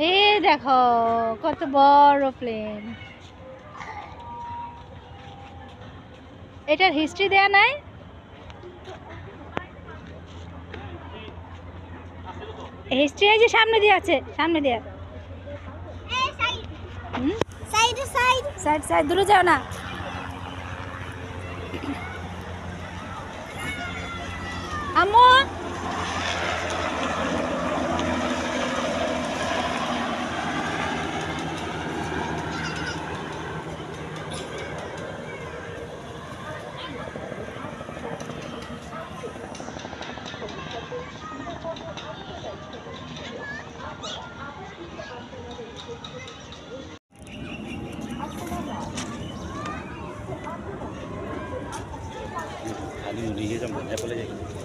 এই দেখো কত বড় প্লেন। এটার হিস্ট্রি দেয়া নাই? হিস্ট্রি এই যে সামনে দিয়ে আছে, সামনে দিয়ে। সাইড সাইড সাইড সাইড, দূরে যাও না। আম্মু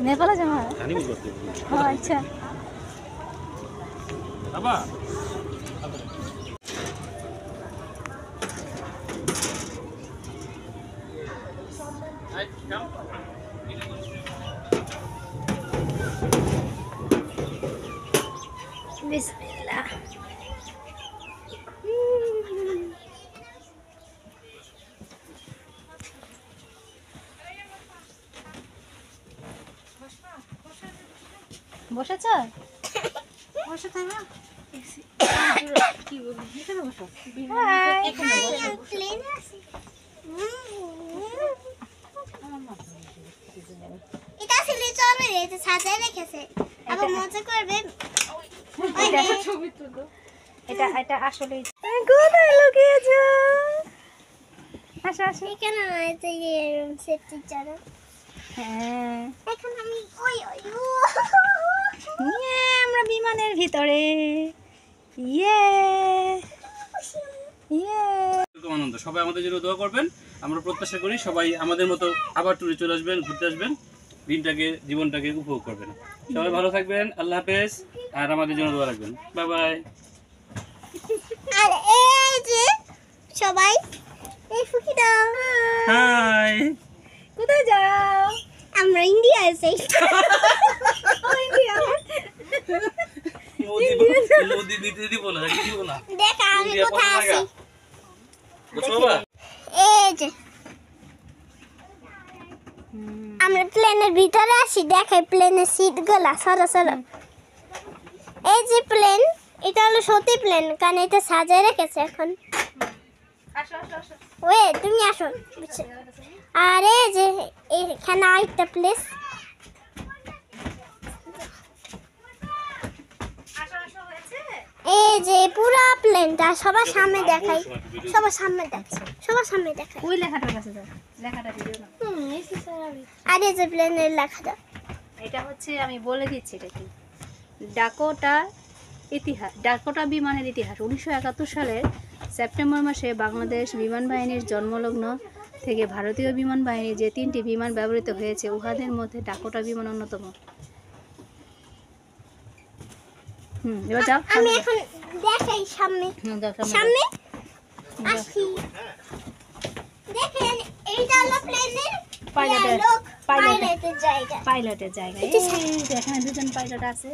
নেপালে যাবো? আচ্ছা বিসমিল্লাহ। বসেছ? বসে থাক না। কি বলি এখানে বসো। প্লেন আছে। এটা ছেলে চলে, এটা সাজায় রেখেছে। আবার মজা করবে। এটা ছবি তুলো। এটা এটা আসলে কোথায় লুকিয়েছো? আসো আসো। এখানে আছে এই সেফটি চারা। হ্যাঁ এখন আমি ওই ওই আমরা বিমানের ভিতরে। ইয়ে ইয়ে আনন্দ। সবাই আমাদের জন্য দোয়া করবেন। আমরা প্রত্যাশা করি সবাই আমাদের মতো আবার ট্যুরে চলে আসবেন, ঘুরতে আসবেন, দিনটাকে জীবনটাকে উপভোগ করবেন। সবাই ভালো থাকবেন, আল্লাহ হাফেজ, আর আমাদের জন্য দোয়া রাখবেন। Bye bye. আর এই যে সবাই এই ফুকি দাও। হাই, কোথায় যাও? আমরা ইন্ডিয়া আছি। ইন্ডিয়া মোদি দিতে দিব না, দিব না। দেখ আমি কোথায় আছি। এই যে আমরা প্লেনের ভিতরে আছি, দেখাই প্লেনের সিট গুলা। সরো সরো। এই যে প্লেন, এটা হলো সত্যি প্লেন, কারণ এটা সাজায় রেখেছে এখন। ওয়ে তুমি আসো। আর এই যে এখানে আরেকটা প্লেস। এই যে পুরো প্লেনটা সবার সামনে দেখাই, সবার সামনে দেখাই, সবার সামনে দেখাই। ওই লেখাটার কাছে দাও, লেখাটা ভিডিও না। আর এই যে প্লেনের লেখাটা, এটা হচ্ছে আমি বলে দিচ্ছি এটা কি। ডাকোটা ইতিহাস, ডাকোটা বিমানের ইতিহাস। 1971 সালের সেপ্টেম্বর মাসে বাংলাদেশ বিমান বাহিনীর জন্মলগ্ন থেকে ভারতীয় বিমান বাহিনী যে 3টি বিমান ব্যবহৃত হয়েছে, উহাদের মধ্যে ডাকোটা বিমান অন্যতম। এবার যাও। আমি এখন দেখাই সামনে, সামনে আসি। দেখেন এইটা হলো প্লেনের পাইলটের জায়গা। পাইলটের জায়গা। এই যে এখানে দুজন পাইলট আছে,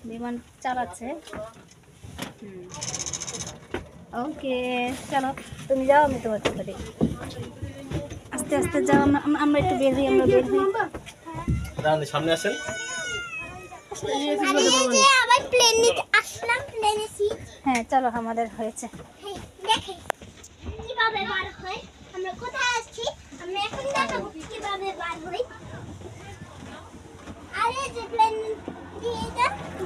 বিমান চালাচ্ছে। ওকে চলো তুমি যাও, আমি তোমার সাথে দেখি। আস্তে আস্তে যাও, আমরা একটু বের হই, আমরা বের হই। সামনে আসেন। আবার প্লেনে আসলাম, প্লেনে সিট। হ্যাঁ চলো, আমাদের হয়েছে। দেখেন কিভাবে বার হয়, আমরা কোথায় আসছি, আমরা এখন দেখাবো কিভাবে বার হই। আরে যে প্লেন দিয়েটা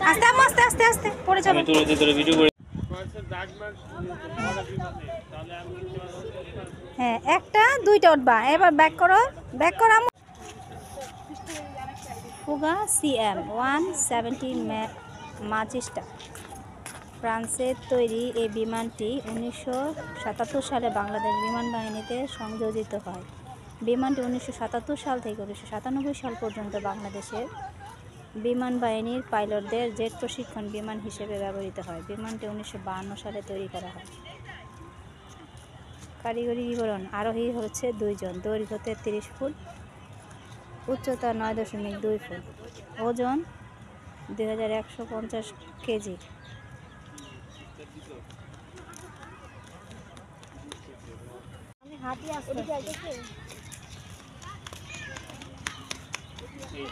আস্তে আস্তে আস্তে আস্তে পড়ে যাবে। আমি তোরে ভিডিও করে। হ্যাঁ একটা দুইটা উঠবা। এবার ব্যাক করো, ব্যাক করো। ফুগা CM 170 ম্যাজেস্টা, ফ্রান্সের তৈরি এই বিমানটি 1977 সালে বাংলাদেশ বিমান বাহিনীতে সংযোজিত হয়। বিমানটি 1977 সাল থেকে 1997 সাল পর্যন্ত বাংলাদেশের বিমান বাহিনীর পাইলটদের জেট প্রশিক্ষণ বিমান হিসেবে ব্যবহৃত হয়। বিমানটি 1952 সালে তৈরি করা হয়। কারিগরি বিবরণ: আরোহী হচ্ছে 2 জন, দৈর্ঘ্য 33 ফুট, উচ্চতা 9.2 ফুট, ওজন 2150 কেজি, আমি হাঁটি আসতে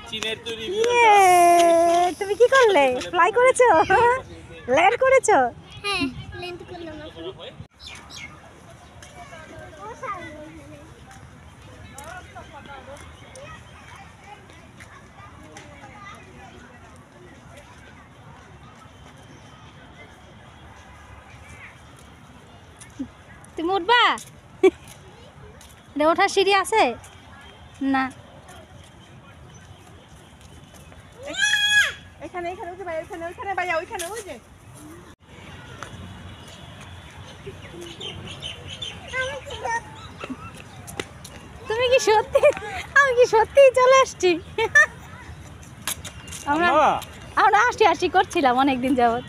চীনের তৈরি তুমি কি করলে? ফ্লাই করেছো? ল্যান্ড করেছো? হ্যাঁ ল্যান্ড করলাম তুমি উঠবা? ওঠার সিঁড়ি আছে না? এখানে এখানে ওই ভাই ওইখানে ওইখানে ভাইয়া ওইখানে ওই যে তুমি কি সত্যি? আমি কি সত্যি চলে আসছি? আমরা আমরা আসছি আসছি করছিলাম অনেকদিন যাবত।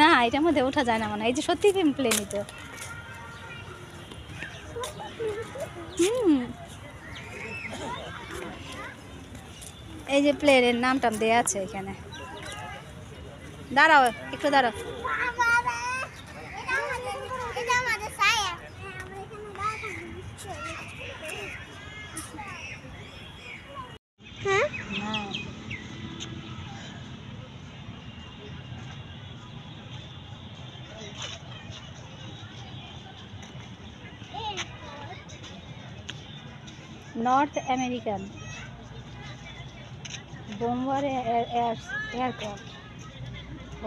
না এটার মধ্যে ওঠা যায় না মানে। এই যে সত্যি প্লেনই তো। এই যে প্লেনের নাম টাম দেয়া আছে এখানে। দাঁড়াও একটু দাঁড়াও। North American bomber aircraft.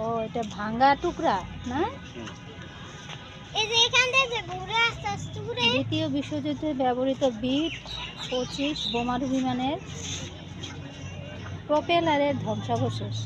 ও এটা ভাঙ্গা টুকরা না? এই যে এখান থেকে ঘুরে আস্তে আস্তে ঘুরে দ্বিতীয় বিশ্বযুদ্ধে ব্যবহৃত B-25 বোমারু বিমানের প্রপেলারের ধ্বংসাবশেষ।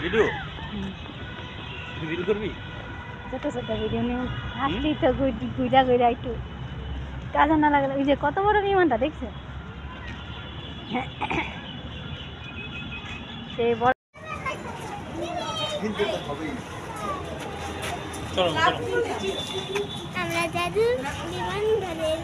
ভিডিও ভিডিও করবি? ছোট ছোট ভিডিও নিয়ে হাসছি তো গুইরা গুইরা একটু কাজে না লাগলে। ওই যে কত বড় বিমানটা দেখছে সেই বড়। চলো আমরা জাদু বিমান ঘরের